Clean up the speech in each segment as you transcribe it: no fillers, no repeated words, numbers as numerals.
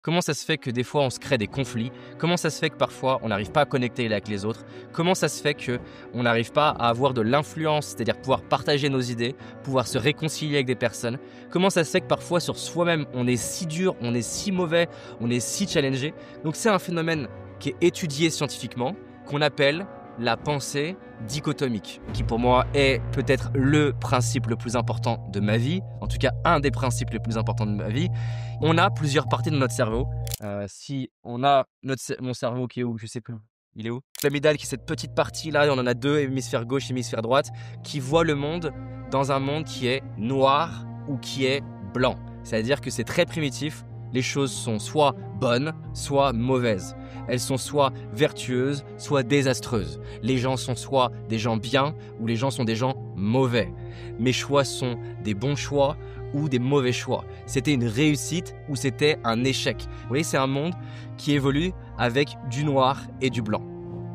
Comment ça se fait que des fois on se crée des conflits? Comment ça se fait que parfois on n'arrive pas à connecter avec les autres? Comment ça se fait qu'on n'arrive pas à avoir de l'influence, c'est-à-dire pouvoir partager nos idées, pouvoir se réconcilier avec des personnes? Comment ça se fait que parfois sur soi-même on est si dur, on est si mauvais, on est si challengé? Donc c'est un phénomène qui est étudié scientifiquement, qu'on appelle la pensée dichotomique, qui pour moi est peut-être le principe le plus important de ma vie, en tout cas un des principes les plus importants de ma vie. On a plusieurs parties de notre cerveau. Si on a mon cerveau qui est où? Je sais plus. Il est où? L'amygdale qui est cette petite partie là, on en a deux, hémisphère gauche, hémisphère droite, qui voit le monde dans un monde qui est noir ou qui est blanc. C'est-à-dire que c'est très primitif. Les choses sont soit bonnes, soit mauvaises. Elles sont soit vertueuses, soit désastreuses. Les gens sont soit des gens bien ou les gens sont des gens mauvais. Mes choix sont des bons choix ou des mauvais choix. C'était une réussite ou c'était un échec. Vous voyez, c'est un monde qui évolue avec du noir et du blanc.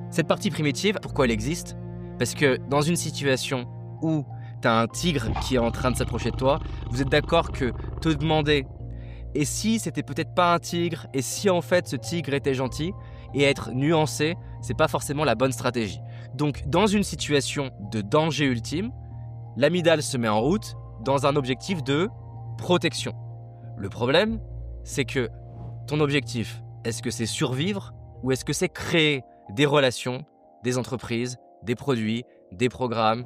Cette partie primitive, pourquoi elle existe? Parce que dans une situation où tu as un tigre qui est en train de s'approcher de toi, vous êtes d'accord que te demander et si c'était peut-être pas un tigre, et si en fait ce tigre était gentil, et être nuancé, c'est pas forcément la bonne stratégie. Donc dans une situation de danger ultime, l'amygdale se met en route dans un objectif de protection. Le problème, c'est que ton objectif, est-ce que c'est survivre ou est-ce que c'est créer des relations, des entreprises, des produits, des programmes,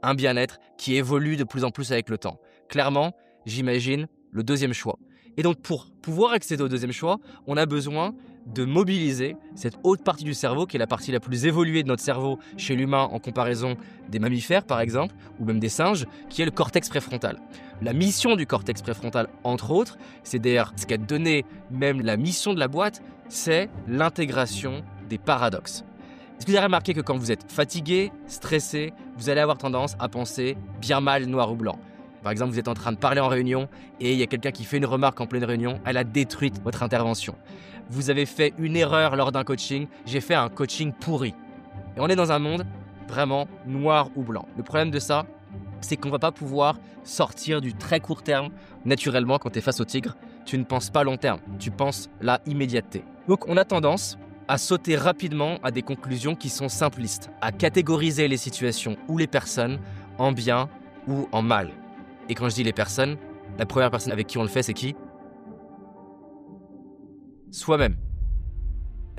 un bien-être qui évolue de plus en plus avec le temps? Clairement, j'imagine le deuxième choix. Et donc pour pouvoir accéder au deuxième choix, on a besoin de mobiliser cette haute partie du cerveau qui est la partie la plus évoluée de notre cerveau chez l'humain en comparaison des mammifères par exemple, ou même des singes, qui est le cortex préfrontal. La mission du cortex préfrontal, entre autres, c'est d'ailleurs ce qu'a donné même la mission de la boîte, c'est l'intégration des paradoxes. Est-ce que vous avez remarqué que quand vous êtes fatigué, stressé, vous allez avoir tendance à penser bien mal noir ou blanc? Par exemple, vous êtes en train de parler en réunion et il y a quelqu'un qui fait une remarque en pleine réunion, elle a détruit votre intervention. Vous avez fait une erreur lors d'un coaching, j'ai fait un coaching pourri. Et on est dans un monde vraiment noir ou blanc. Le problème de ça, c'est qu'on ne va pas pouvoir sortir du très court terme. Naturellement, quand tu es face au tigre, tu ne penses pas long terme, tu penses la immédiateté. Donc on a tendance à sauter rapidement à des conclusions qui sont simplistes, à catégoriser les situations ou les personnes en bien ou en mal. Et quand je dis les personnes, la première personne avec qui on le fait, c'est qui? Soi-même.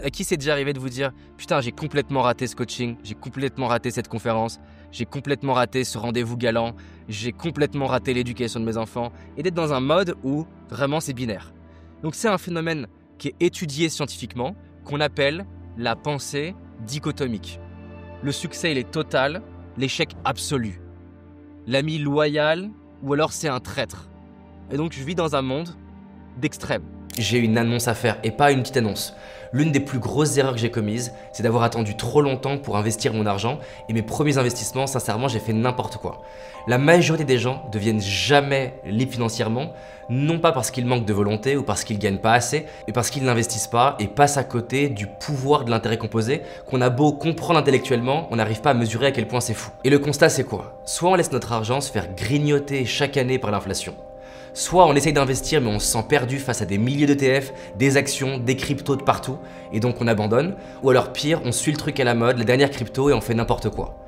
À qui c'est déjà arrivé de vous dire « Putain, j'ai complètement raté ce coaching, j'ai complètement raté cette conférence, j'ai complètement raté ce rendez-vous galant, j'ai complètement raté l'éducation de mes enfants » et d'être dans un mode où vraiment c'est binaire. Donc c'est un phénomène qui est étudié scientifiquement, qu'on appelle la pensée dichotomique. Le succès, il est total, l'échec absolu. L'ami loyal, ou alors c'est un traître. Et donc je vis dans un monde d'extrêmes. J'ai une annonce à faire et pas une petite annonce. L'une des plus grosses erreurs que j'ai commises, c'est d'avoir attendu trop longtemps pour investir mon argent et mes premiers investissements, sincèrement, j'ai fait n'importe quoi. La majorité des gens deviennent jamais libres financièrement, non pas parce qu'ils manquent de volonté ou parce qu'ils gagnent pas assez, mais parce qu'ils n'investissent pas et passent à côté du pouvoir de l'intérêt composé qu'on a beau comprendre intellectuellement, on n'arrive pas à mesurer à quel point c'est fou. Et le constat, c'est quoi? Soit on laisse notre argent se faire grignoter chaque année par l'inflation. Soit on essaye d'investir mais on se sent perdu face à des milliers d'ETF, des actions, des cryptos de partout et donc on abandonne. Ou alors pire, on suit le truc à la mode, la dernière crypto et on fait n'importe quoi.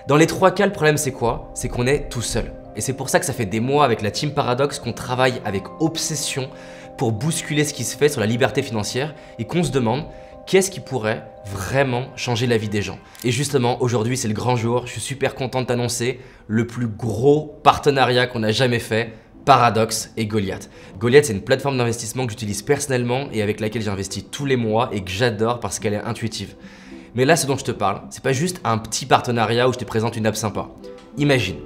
Dans les trois cas, le problème c'est quoi? C'est qu'on est tout seul. Et c'est pour ça que ça fait des mois avec la Team Paradox qu'on travaille avec obsession pour bousculer ce qui se fait sur la liberté financière et qu'on se demande qu'est-ce qui pourrait vraiment changer la vie des gens. Et justement, aujourd'hui c'est le grand jour, je suis super content de t'annoncer le plus gros partenariat qu'on a jamais fait. Paradox et Goliath. Goliath, c'est une plateforme d'investissement que j'utilise personnellement et avec laquelle j'investis tous les mois et que j'adore parce qu'elle est intuitive. Mais là, ce dont je te parle, c'est pas juste un petit partenariat où je te présente une app sympa. Imagine,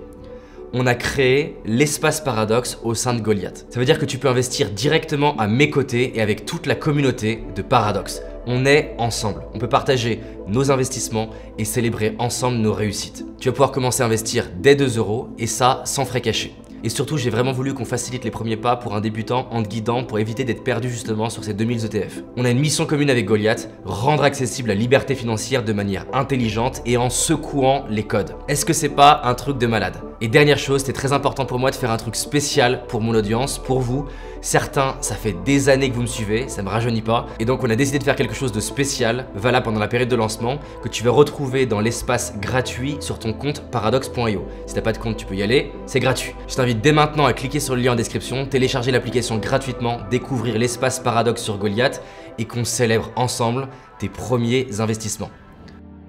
on a créé l'espace Paradox au sein de Goliath. Ça veut dire que tu peux investir directement à mes côtés et avec toute la communauté de Paradox. On est ensemble, on peut partager nos investissements et célébrer ensemble nos réussites. Tu vas pouvoir commencer à investir dès 2 € et ça sans frais cachés. Et surtout, j'ai vraiment voulu qu'on facilite les premiers pas pour un débutant en te guidant pour éviter d'être perdu justement sur ces 2000 ETF. On a une mission commune avec Goliath, rendre accessible la liberté financière de manière intelligente et en secouant les codes. Est-ce que c'est pas un truc de malade? Et dernière chose, c'était très important pour moi de faire un truc spécial pour mon audience, pour vous. Certains, ça fait des années que vous me suivez, ça me rajeunit pas. Et donc on a décidé de faire quelque chose de spécial, valable pendant la période de lancement, que tu vas retrouver dans l'espace gratuit sur ton compte paradox.io. Si t'as pas de compte, tu peux y aller, c'est gratuit. Je t'invite dès maintenant à cliquer sur le lien en description, télécharger l'application gratuitement, découvrir l'espace Paradox sur Goliath et qu'on célèbre ensemble tes premiers investissements.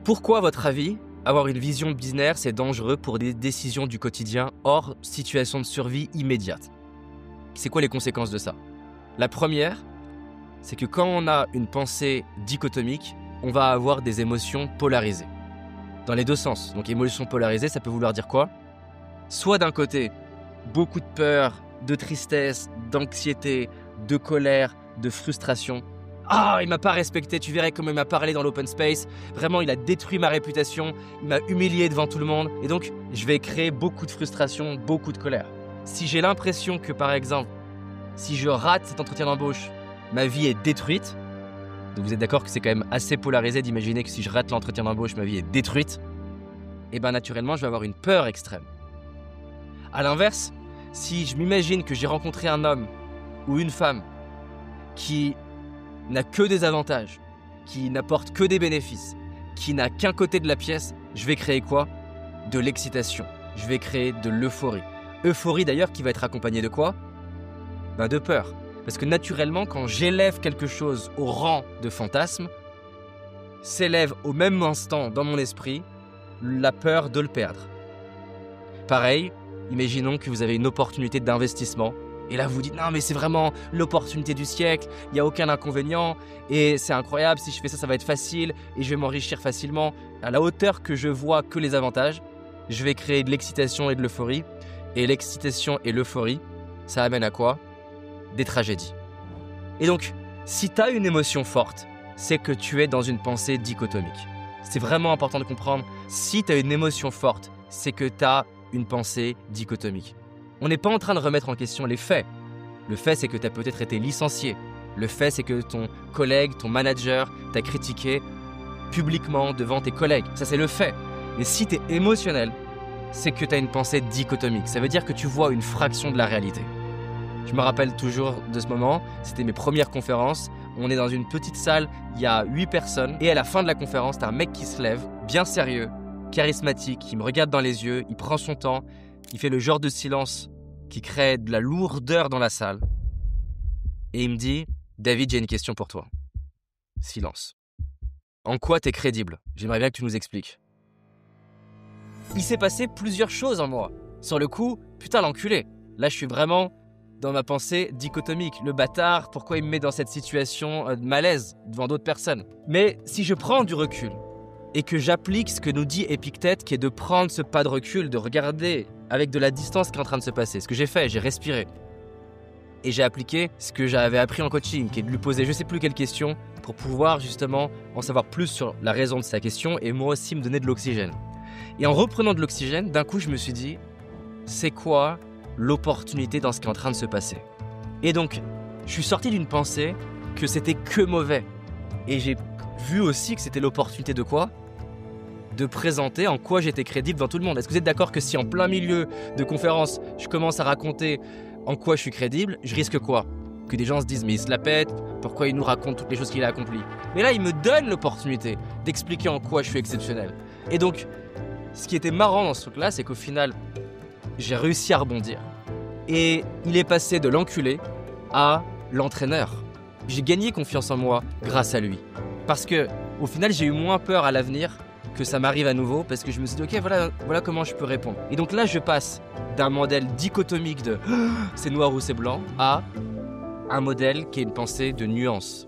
Pourquoi, à votre avis, avoir une vision business est dangereux pour des décisions du quotidien hors situation de survie immédiate? C'est quoi les conséquences de ça? La première, c'est que quand on a une pensée dichotomique, on va avoir des émotions polarisées. Dans les deux sens. Donc émotions polarisées, ça peut vouloir dire quoi? Soit d'un côté, beaucoup de peur, de tristesse, d'anxiété, de colère, de frustration. Ah, il m'a pas respecté, tu verrais comment il m'a parlé dans l'open space. Vraiment, il a détruit ma réputation, il m'a humilié devant tout le monde. Et donc, je vais créer beaucoup de frustration, beaucoup de colère. Si j'ai l'impression que, par exemple, si je rate cet entretien d'embauche, ma vie est détruite, donc vous êtes d'accord que c'est quand même assez polarisé d'imaginer que si je rate l'entretien d'embauche, ma vie est détruite, et bien naturellement, je vais avoir une peur extrême. A l'inverse, si je m'imagine que j'ai rencontré un homme ou une femme qui n'a que des avantages, qui n'apporte que des bénéfices, qui n'a qu'un côté de la pièce, je vais créer quoi? De l'excitation. Je vais créer de l'euphorie. Euphorie d'ailleurs qui va être accompagnée de quoi? Ben de peur. Parce que naturellement, quand j'élève quelque chose au rang de fantasme, s'élève au même instant dans mon esprit la peur de le perdre. Pareil, imaginons que vous avez une opportunité d'investissement et là vous vous dites non mais c'est vraiment l'opportunité du siècle, il n'y a aucun inconvénient et c'est incroyable, si je fais ça, ça va être facile et je vais m'enrichir facilement. À la hauteur que je vois que les avantages, je vais créer de l'excitation et de l'euphorie. Et l'excitation et l'euphorie, ça amène à quoi? Des tragédies. Et donc, si tu as une émotion forte, c'est que tu es dans une pensée dichotomique. C'est vraiment important de comprendre. Si tu as une émotion forte, c'est que tu as une pensée dichotomique. On n'est pas en train de remettre en question les faits. Le fait, c'est que tu as peut-être été licencié. Le fait, c'est que ton collègue, ton manager t'a critiqué publiquement devant tes collègues. Ça, c'est le fait. Mais si tu es émotionnel, c'est que tu as une pensée dichotomique. Ça veut dire que tu vois une fraction de la réalité. Je me rappelle toujours de ce moment, c'était mes premières conférences. On est dans une petite salle, il y a 8 personnes. Et à la fin de la conférence, t'as un mec qui se lève, bien sérieux, charismatique, il me regarde dans les yeux, il prend son temps, il fait le genre de silence qui crée de la lourdeur dans la salle. Et il me dit, David, j'ai une question pour toi. Silence. En quoi t'es crédible? J'aimerais bien que tu nous expliques. Il s'est passé plusieurs choses en moi. Sur le coup, putain l'enculé. Là, je suis vraiment dans ma pensée dichotomique. Le bâtard, pourquoi il me met dans cette situation de malaise devant d'autres personnes? Mais si je prends du recul et que j'applique ce que nous dit Épictète, qui est de prendre ce pas de recul, de regarder avec de la distance ce qui est en train de se passer, ce que j'ai fait, j'ai respiré. Et j'ai appliqué ce que j'avais appris en coaching, qui est de lui poser je sais plus quelle question pour pouvoir justement en savoir plus sur la raison de sa question et moi aussi me donner de l'oxygène. Et en reprenant de l'oxygène, d'un coup, je me suis dit, c'est quoi l'opportunité dans ce qui est en train de se passer? Et donc, je suis sorti d'une pensée que c'était que mauvais. Et j'ai vu aussi que c'était l'opportunité de quoi? De présenter en quoi j'étais crédible dans tout le monde. Est-ce que vous êtes d'accord que si en plein milieu de conférence, je commence à raconter en quoi je suis crédible, je risque quoi? Que des gens se disent mais il se la pète, pourquoi il nous raconte toutes les choses qu'il a accomplies? Mais là, il me donne l'opportunité d'expliquer en quoi je suis exceptionnel. Et donc, ce qui était marrant dans ce truc-là, c'est qu'au final, j'ai réussi à rebondir. Et il est passé de l'enculé à l'entraîneur. J'ai gagné confiance en moi grâce à lui. Parce que, au final, j'ai eu moins peur à l'avenir que ça m'arrive à nouveau, parce que je me suis dit, ok, voilà comment je peux répondre. Et donc là, je passe d'un modèle dichotomique de c'est noir ou c'est blanc à un modèle qui est une pensée de nuance.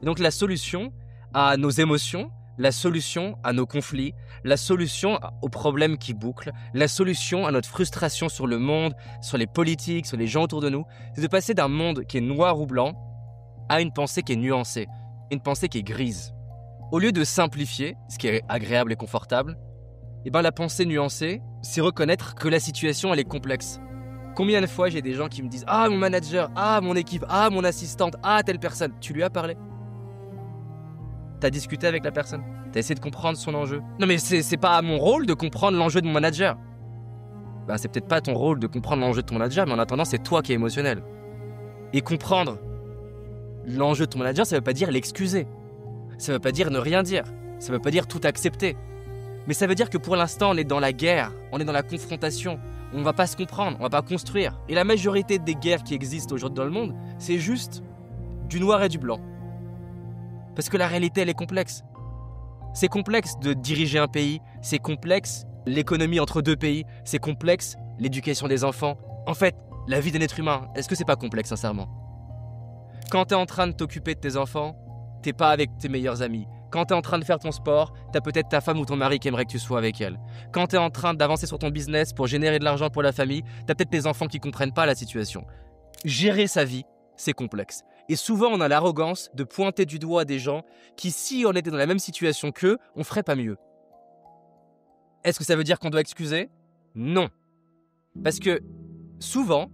Et donc la solution à nos émotions, la solution à nos conflits, la solution aux problèmes qui bouclent, la solution à notre frustration sur le monde, sur les politiques, sur les gens autour de nous, c'est de passer d'un monde qui est noir ou blanc à une pensée qui est nuancée, une pensée qui est grise. Au lieu de simplifier, ce qui est agréable et confortable, la pensée nuancée, c'est reconnaître que la situation elle est complexe. Combien de fois j'ai des gens qui me disent « Ah, mon manager, ah, mon équipe, ah, mon assistante, ah, telle personne », tu lui as parlé? T'as discuté avec la personne? T'as essayé de comprendre son enjeu? Non mais c'est pas mon rôle de comprendre l'enjeu de mon manager. C'est peut-être pas ton rôle de comprendre l'enjeu de ton manager, mais en attendant, c'est toi qui es émotionnel. Et comprendre l'enjeu de ton manager, ça ne veut pas dire l'excuser. Ça ne veut pas dire ne rien dire. Ça ne veut pas dire tout accepter. Mais ça veut dire que pour l'instant, on est dans la guerre, on est dans la confrontation. On ne va pas se comprendre, on ne va pas construire. Et la majorité des guerres qui existent aujourd'hui dans le monde, c'est juste du noir et du blanc. Parce que la réalité, elle est complexe. C'est complexe de diriger un pays, c'est complexe l'économie entre deux pays, c'est complexe l'éducation des enfants. En fait, la vie d'un être humain, est-ce que c'est pas complexe, sincèrement? Quand tu es en train de t'occuper de tes enfants, t'es pas avec tes meilleurs amis. Quand tu es en train de faire ton sport, tu as peut-être ta femme ou ton mari qui aimerait que tu sois avec elle. Quand tu es en train d'avancer sur ton business pour générer de l'argent pour la famille, tu as peut-être tes enfants qui ne comprennent pas la situation. Gérer sa vie, c'est complexe. Et souvent, on a l'arrogance de pointer du doigt des gens qui, si on était dans la même situation qu'eux, on ferait pas mieux. Est-ce que ça veut dire qu'on doit excuser? Non. Parce que souvent,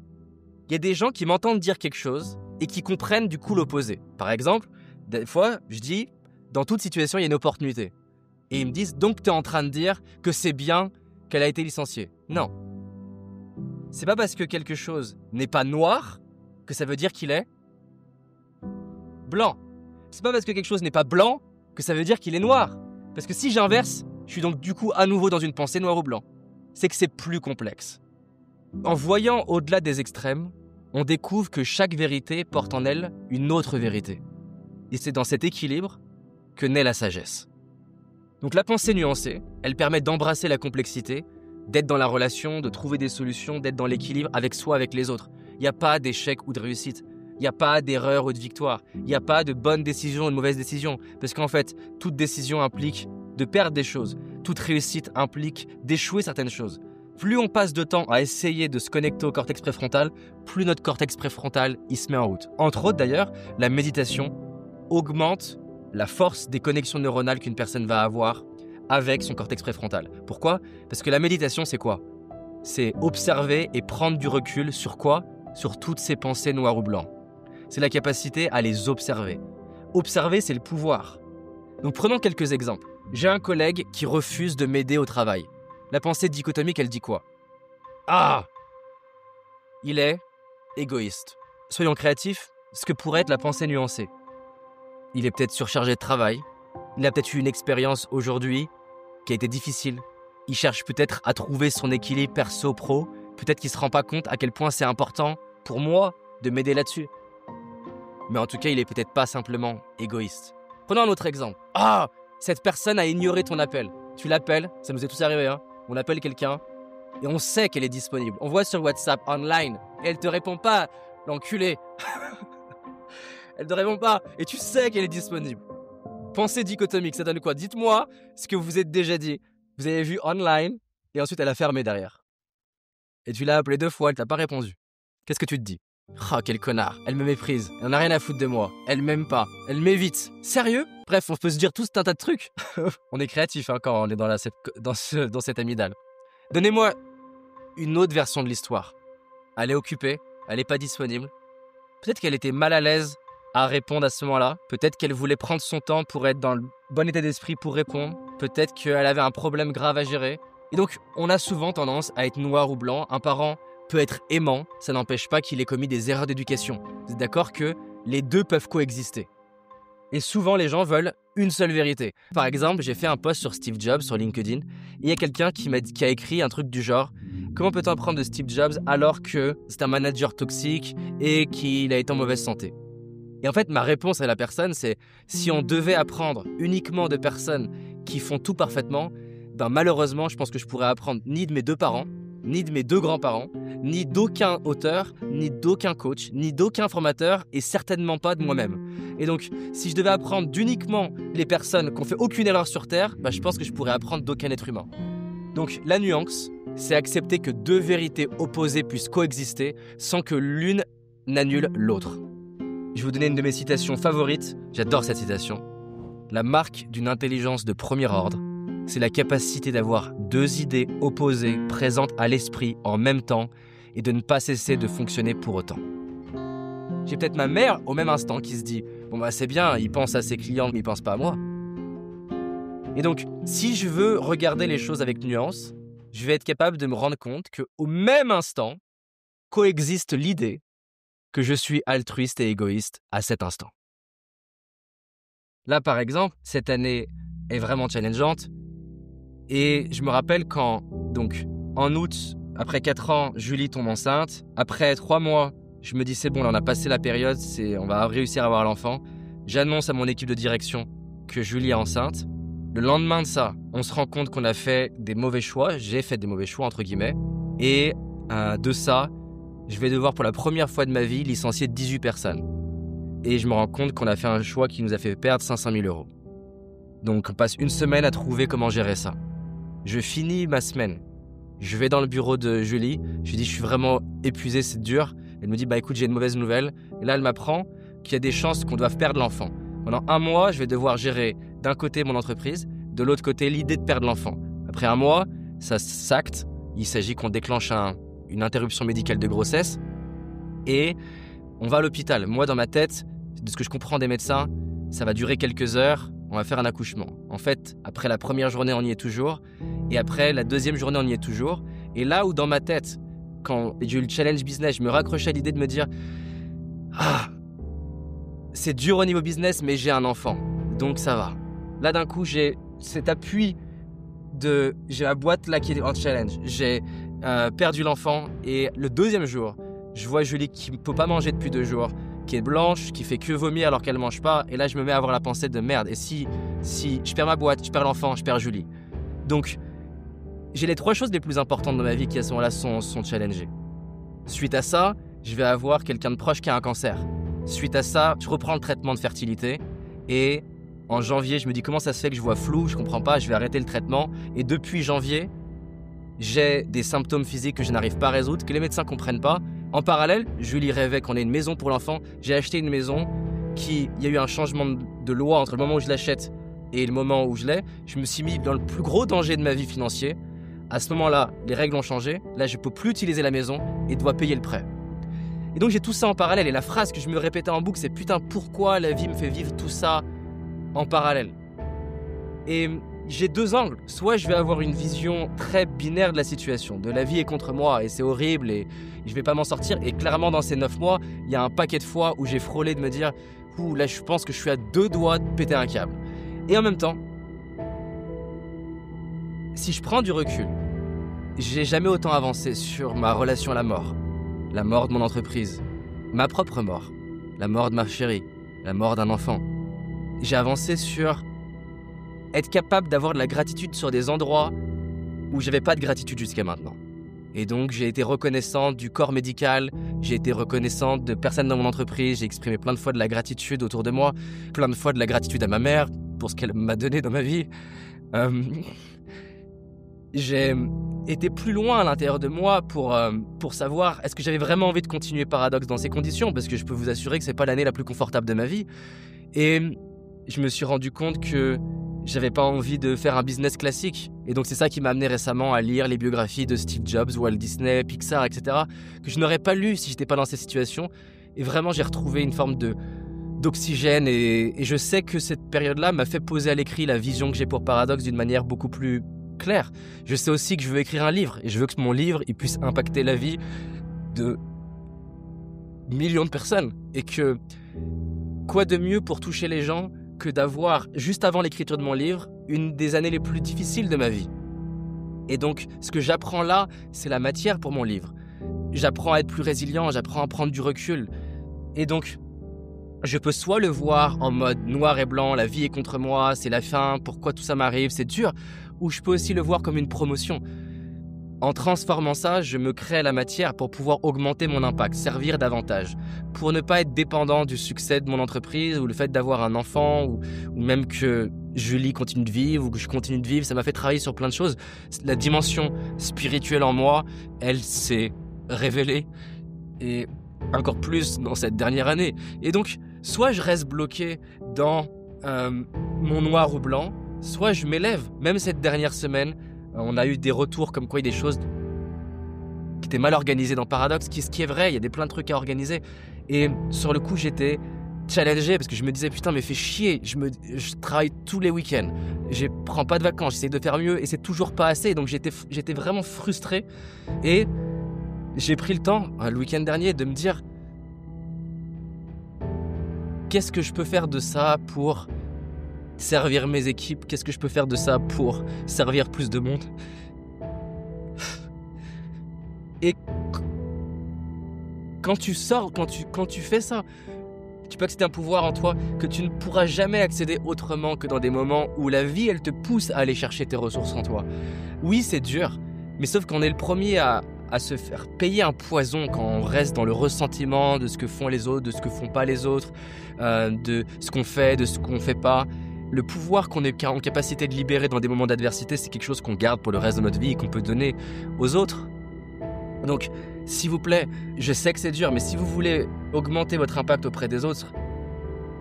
il y a des gens qui m'entendent dire quelque chose et qui comprennent du coup l'opposé. Par exemple, des fois, je dis, dans toute situation, il y a une opportunité. Et ils me disent, donc tu es en train de dire que c'est bien qu'elle a été licenciée. Non. C'est pas parce que quelque chose n'est pas noir que ça veut dire qu'il est blanc. C'est pas parce que quelque chose n'est pas blanc que ça veut dire qu'il est noir. Parce que si j'inverse, je suis donc du coup à nouveau dans une pensée noir ou blanc. C'est que c'est plus complexe. En voyant au-delà des extrêmes, on découvre que chaque vérité porte en elle une autre vérité. Et c'est dans cet équilibre que naît la sagesse. Donc la pensée nuancée, elle permet d'embrasser la complexité, d'être dans la relation, de trouver des solutions, d'être dans l'équilibre avec soi, avec les autres. Il n'y a pas d'échec ou de réussite. Il n'y a pas d'erreur ou de victoire. Il n'y a pas de bonne décision ou de mauvaise décision. Parce qu'en fait, toute décision implique de perdre des choses. Toute réussite implique d'échouer certaines choses. Plus on passe de temps à essayer de se connecter au cortex préfrontal, plus notre cortex préfrontal il se met en route. Entre autres d'ailleurs, la méditation augmente la force des connexions neuronales qu'une personne va avoir avec son cortex préfrontal. Pourquoi? Parce que la méditation, c'est quoi? C'est observer et prendre du recul sur quoi? Sur toutes ces pensées noires ou blancs. C'est la capacité à les observer. Observer, c'est le pouvoir. Donc prenons quelques exemples. J'ai un collègue qui refuse de m'aider au travail. La pensée dichotomique, elle dit quoi? Ah! Il est égoïste. Soyons créatifs, ce que pourrait être la pensée nuancée. Il est peut-être surchargé de travail. Il a peut-être eu une expérience aujourd'hui qui a été difficile. Il cherche peut-être à trouver son équilibre perso-pro. Peut-être qu'il ne se rend pas compte à quel point c'est important pour moi de m'aider là-dessus. Mais en tout cas, il est peut-être pas simplement égoïste. Prenons un autre exemple. Ah! Cette personne a ignoré ton appel. Tu l'appelles, ça nous est tous arrivé, hein. On appelle quelqu'un et on sait qu'elle est disponible. On voit sur WhatsApp, online, et elle te répond pas, l'enculé. Elle te répond pas et tu sais qu'elle est disponible. Pensée dichotomique, ça donne quoi? Dites-moi ce que vous vous êtes déjà dit. Vous avez vu online et ensuite elle a fermé derrière. Et tu l'as appelée 2 fois, elle t'a pas répondu. Qu'est-ce que tu te dis? Ah, quel connard, elle me méprise, elle en a rien à foutre de moi, elle m'aime pas, elle m'évite. Sérieux? Bref, on peut se dire tout un tas de trucs. On est créatif hein, quand on est dans cette amygdale. Donnez-moi une autre version de l'histoire. Elle est occupée, elle n'est pas disponible. Peut-être qu'elle était mal à l'aise à répondre à ce moment-là. Peut-être qu'elle voulait prendre son temps pour être dans le bon état d'esprit pour répondre. Peut-être qu'elle avait un problème grave à gérer. Et donc, on a souvent tendance à être noir ou blanc. Un parent peut être aimant, ça n'empêche pas qu'il ait commis des erreurs d'éducation. Vous êtes d'accord que les deux peuvent coexister. Et souvent, les gens veulent une seule vérité. Par exemple, j'ai fait un post sur Steve Jobs sur LinkedIn. Et il y a quelqu'un qui a écrit un truc du genre « Comment peut-on apprendre de Steve Jobs alors que c'est un manager toxique et qu'il a été en mauvaise santé ?» Et en fait, ma réponse à la personne, c'est « Si on devait apprendre uniquement de personnes qui font tout parfaitement, ben malheureusement, je pense que je pourrais apprendre ni de mes 2 parents, ni de mes 2 grands-parents, ni d'aucun auteur, ni d'aucun coach, ni d'aucun formateur, et certainement pas de moi-même. Et donc, si je devais apprendre d'uniquement les personnes qui n'ont fait aucune erreur sur Terre, bah, je pense que je pourrais apprendre d'aucun être humain. Donc, la nuance, c'est accepter que 2 vérités opposées puissent coexister sans que l'une n'annule l'autre. Je vais vous donner une de mes citations favorites. J'adore cette citation. La marque d'une intelligence de premier ordre, c'est la capacité d'avoir 2 idées opposées présentes à l'esprit en même temps et de ne pas cesser de fonctionner pour autant. J'ai peut-être ma mère au même instant qui se dit « Bon bah c'est bien, il pense à ses clients mais il pense pas à moi. » Et donc, si je veux regarder les choses avec nuance, je vais être capable de me rendre compte qu'au même instant coexiste l'idée que je suis altruiste et égoïste à cet instant. Là, par exemple, cette année est vraiment challengeante. Et je me rappelle quand, donc, en août, après 4 ans, Julie tombe enceinte. Après 3 mois, je me dis c'est bon, là on a passé la période, on va réussir à avoir l'enfant. J'annonce à mon équipe de direction que Julie est enceinte. Le lendemain de ça, on se rend compte qu'on a fait des mauvais choix. J'ai fait des mauvais choix, entre guillemets. Et de ça, je vais devoir pour la première fois de ma vie licencier 18 personnes. Et je me rends compte qu'on a fait un choix qui nous a fait perdre 500 000 €. Donc on passe une semaine à trouver comment gérer ça. Je finis ma semaine. Je vais dans le bureau de Julie. Je lui dis, je suis vraiment épuisé, c'est dur. Elle me dit, bah écoute, j'ai une mauvaise nouvelle. Et là, elle m'apprend qu'il y a des chances qu'on doive perdre l'enfant. Pendant 1 mois, je vais devoir gérer d'un côté mon entreprise, de l'autre côté l'idée de perdre l'enfant. Après 1 mois, ça s'acte. Il s'agit qu'on déclenche une interruption médicale de grossesse. Et on va à l'hôpital. Moi, dans ma tête, de ce que je comprends des médecins, ça va durer quelques heures. On va faire un accouchement. En fait, après la première journée, on y est toujours. Et après la deuxième journée, on y est toujours. Et là où dans ma tête, quand j'ai eu le challenge business, je me raccrochais à l'idée de me dire « Ah, c'est dur au niveau business, mais j'ai un enfant. Donc ça va. » Là, d'un coup, j'ai cet appui j'ai la boîte là qui est en challenge. J'ai perdu l'enfant. Et le deuxième jour, je vois Julie qui ne peut pas manger depuis 2 jours, qui est blanche, qui fait que vomir alors qu'elle mange pas. Et là, je me mets à avoir la pensée de merde. Et si je perds ma boîte, je perds l'enfant, je perds Julie. Donc, j'ai les 3 choses les plus importantes dans ma vie qui à ce moment-là sont challengées. Suite à ça, je vais avoir quelqu'un de proche qui a un cancer. Suite à ça, je reprends le traitement de fertilité. Et en janvier, je me dis comment ça se fait que je vois flou, je comprends pas, je vais arrêter le traitement. Et depuis janvier, j'ai des symptômes physiques que je n'arrive pas à résoudre, que les médecins comprennent pas. En parallèle, Julie rêvait qu'on ait une maison pour l'enfant. J'ai acheté une maison il y a eu un changement de loi entre le moment où je l'achète et le moment où je l'ai. Je me suis mis dans le plus gros danger de ma vie financier. À ce moment-là, les règles ont changé. Là, je ne peux plus utiliser la maison et dois payer le prêt. Et donc, j'ai tout ça en parallèle. Et la phrase que je me répétais en boucle, c'est « Putain, pourquoi la vie me fait vivre tout ça en parallèle ?» Et j'ai 2 angles. Soit je vais avoir une vision très binaire de la situation. De la vie est contre moi et c'est horrible et je ne vais pas m'en sortir. Et clairement, dans ces 9 mois, il y a un paquet de fois où j'ai frôlé de me dire « Ouh, là, je pense que je suis à 2 doigts de péter un câble. » Et en même temps, si je prends du recul, j'ai jamais autant avancé sur ma relation à la mort de mon entreprise, ma propre mort, la mort de ma chérie, la mort d'un enfant. J'ai avancé sur être capable d'avoir de la gratitude sur des endroits où j'avais pas de gratitude jusqu'à maintenant. Et donc j'ai été reconnaissant du corps médical, j'ai été reconnaissant de personnes dans mon entreprise, j'ai exprimé plein de fois de la gratitude autour de moi, plein de fois de la gratitude à ma mère pour ce qu'elle m'a donné dans ma vie. J'ai été plus loin à l'intérieur de moi pour savoir est-ce que j'avais vraiment envie de continuer Paradoxe dans ces conditions, parce que je peux vous assurer que c'est pas l'année la plus confortable de ma vie. Et je me suis rendu compte que j'avais pas envie de faire un business classique. Et donc c'est ça qui m'a amené récemment à lire les biographies de Steve Jobs, Walt Disney, Pixar, etc. que je n'aurais pas lu si j'étais pas dans ces situations. Et vraiment j'ai retrouvé une forme d'oxygène et je sais que cette période-là m'a fait poser à l'écrit la vision que j'ai pour Paradoxe d'une manière beaucoup plus claire. Je sais aussi que je veux écrire un livre et je veux que mon livre il puisse impacter la vie de millions de personnes. Et que quoi de mieux pour toucher les gens que d'avoir, juste avant l'écriture de mon livre, une des années les plus difficiles de ma vie. Et donc, ce que j'apprends là, c'est la matière pour mon livre. J'apprends à être plus résilient, j'apprends à prendre du recul. Et donc, je peux soit le voir en mode noir et blanc, la vie est contre moi, c'est la fin, pourquoi tout ça m'arrive, c'est dur, ou je peux aussi le voir comme une promotion. En transformant ça, je me crée la matière pour pouvoir augmenter mon impact, servir davantage, pour ne pas être dépendant du succès de mon entreprise ou le fait d'avoir un enfant ou même que Julie continue de vivre ou que je continue de vivre. Ça m'a fait travailler sur plein de choses. La dimension spirituelle en moi, elle s'est révélée et encore plus dans cette dernière année. Et donc, soit je reste bloqué dans mon noir ou blanc, soit je m'élève. Même cette dernière semaine, on a eu des retours comme quoi il y a des choses qui étaient mal organisées dans Paradoxe, ce qui est vrai, il y a plein de trucs à organiser. Et sur le coup, j'étais challengé parce que je me disais putain mais fais chier, je travaille tous les week-ends, je prends pas de vacances, j'essaie de faire mieux et c'est toujours pas assez. Donc j'étais vraiment frustré et j'ai pris le temps, le week-end dernier, de me dire qu'est-ce que je peux faire de ça pour servir mes équipes? Qu'est-ce que je peux faire de ça pour servir plus de monde? Et quand tu sors, quand tu fais ça, tu peux accéder à un pouvoir en toi que tu ne pourras jamais accéder autrement que dans des moments où la vie, elle te pousse à aller chercher tes ressources en toi. Oui, c'est dur, mais sauf qu'on est le premier à se faire payer un poison quand on reste dans le ressentiment de ce que font les autres, de ce que font pas les autres, de ce qu'on fait, de ce qu'on fait pas. Le pouvoir qu'on est en capacité de libérer dans des moments d'adversité, c'est quelque chose qu'on garde pour le reste de notre vie et qu'on peut donner aux autres. Donc, s'il vous plaît, je sais que c'est dur, mais si vous voulez augmenter votre impact auprès des autres,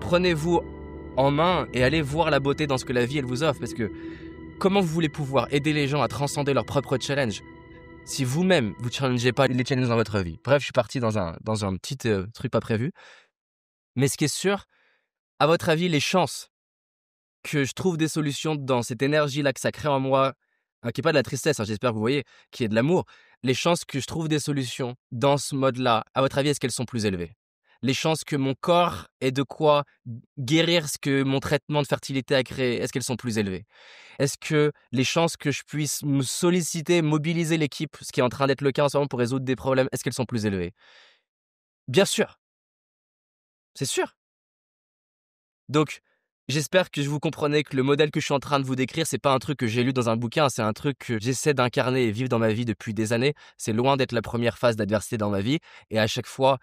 prenez-vous en main et allez voir la beauté dans ce que la vie elle vous offre. Parce que comment vous voulez pouvoir aider les gens à transcender leurs propres challenges si vous-même vous ne challengez pas les challenges dans votre vie? Bref, je suis parti dans un petit truc pas prévu. Mais ce qui est sûr, à votre avis, les chances que je trouve des solutions dans cette énergie-là que ça crée en moi, qui n'est pas de la tristesse, hein, j'espère que vous voyez, qui est de l'amour, les chances que je trouve des solutions dans ce mode-là, à votre avis, est-ce qu'elles sont plus élevées? Les chances que mon corps ait de quoi guérir ce que mon traitement de fertilité a créé, est-ce qu'elles sont plus élevées? Est-ce que les chances que je puisse me solliciter, mobiliser l'équipe, ce qui est en train d'être le cas en ce moment pour résoudre des problèmes, est-ce qu'elles sont plus élevées? Bien sûr, c'est sûr. Donc, j'espère que vous comprenez que le modèle que je suis en train de vous décrire, c'est pas un truc que j'ai lu dans un bouquin, c'est un truc que j'essaie d'incarner et vivre dans ma vie depuis des années. C'est loin d'être la première phase d'adversité dans ma vie et à chaque fois,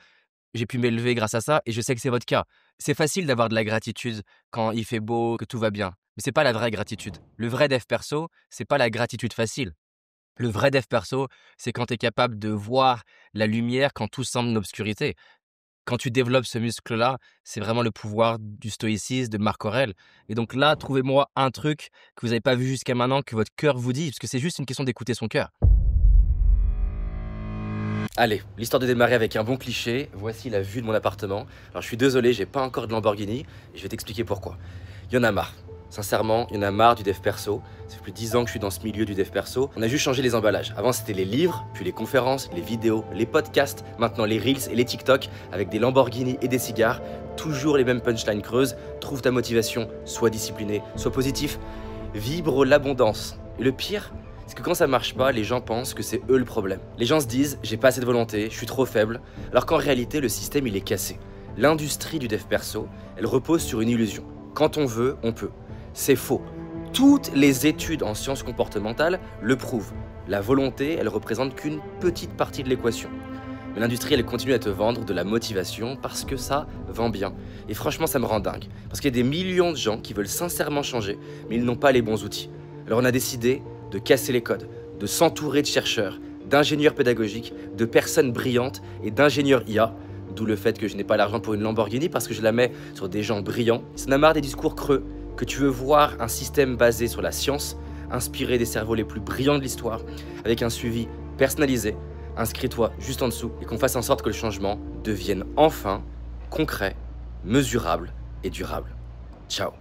j'ai pu m'élever grâce à ça et je sais que c'est votre cas. C'est facile d'avoir de la gratitude quand il fait beau, que tout va bien, mais c'est pas la vraie gratitude. Le vrai dev perso, c'est pas la gratitude facile. Le vrai dev perso, c'est quand tu es capable de voir la lumière quand tout semble une obscurité. Quand tu développes ce muscle-là, c'est vraiment le pouvoir du stoïcisme, de Marc Aurèle. Et donc là, trouvez-moi un truc que vous n'avez pas vu jusqu'à maintenant, que votre cœur vous dit, parce que c'est juste une question d'écouter son cœur. Allez, l'histoire de démarrer avec un bon cliché, voici la vue de mon appartement. Alors je suis désolé, j'ai pas encore de Lamborghini, et je vais t'expliquer pourquoi. Il y en a marre. Sincèrement, il y en a marre du dev perso. Ça fait plus de 10 ans que je suis dans ce milieu du dev perso. On a juste changé les emballages. Avant, c'était les livres, puis les conférences, les vidéos, les podcasts, maintenant les Reels et les TikTok, avec des Lamborghini et des cigares. Toujours les mêmes punchlines creuses. Trouve ta motivation, sois discipliné, sois positif. Vibre l'abondance. Et le pire, c'est que quand ça marche pas, les gens pensent que c'est eux le problème. Les gens se disent, j'ai pas assez de volonté, je suis trop faible, alors qu'en réalité, le système il est cassé. L'industrie du dev perso, elle repose sur une illusion. Quand on veut, on peut. C'est faux. Toutes les études en sciences comportementales le prouvent. La volonté, elle représente qu'une petite partie de l'équation. Mais l'industrie, elle continue à te vendre de la motivation parce que ça vend bien. Et franchement, ça me rend dingue. Parce qu'il y a des millions de gens qui veulent sincèrement changer, mais ils n'ont pas les bons outils. Alors on a décidé de casser les codes, de s'entourer de chercheurs, d'ingénieurs pédagogiques, de personnes brillantes et d'ingénieurs IA. D'où le fait que je n'ai pas l'argent pour une Lamborghini parce que je la mets sur des gens brillants. Ça n'a marre des discours creux, que tu veux voir un système basé sur la science, inspiré des cerveaux les plus brillants de l'histoire, avec un suivi personnalisé. Inscris-toi juste en dessous et qu'on fasse en sorte que le changement devienne enfin concret, mesurable et durable. Ciao.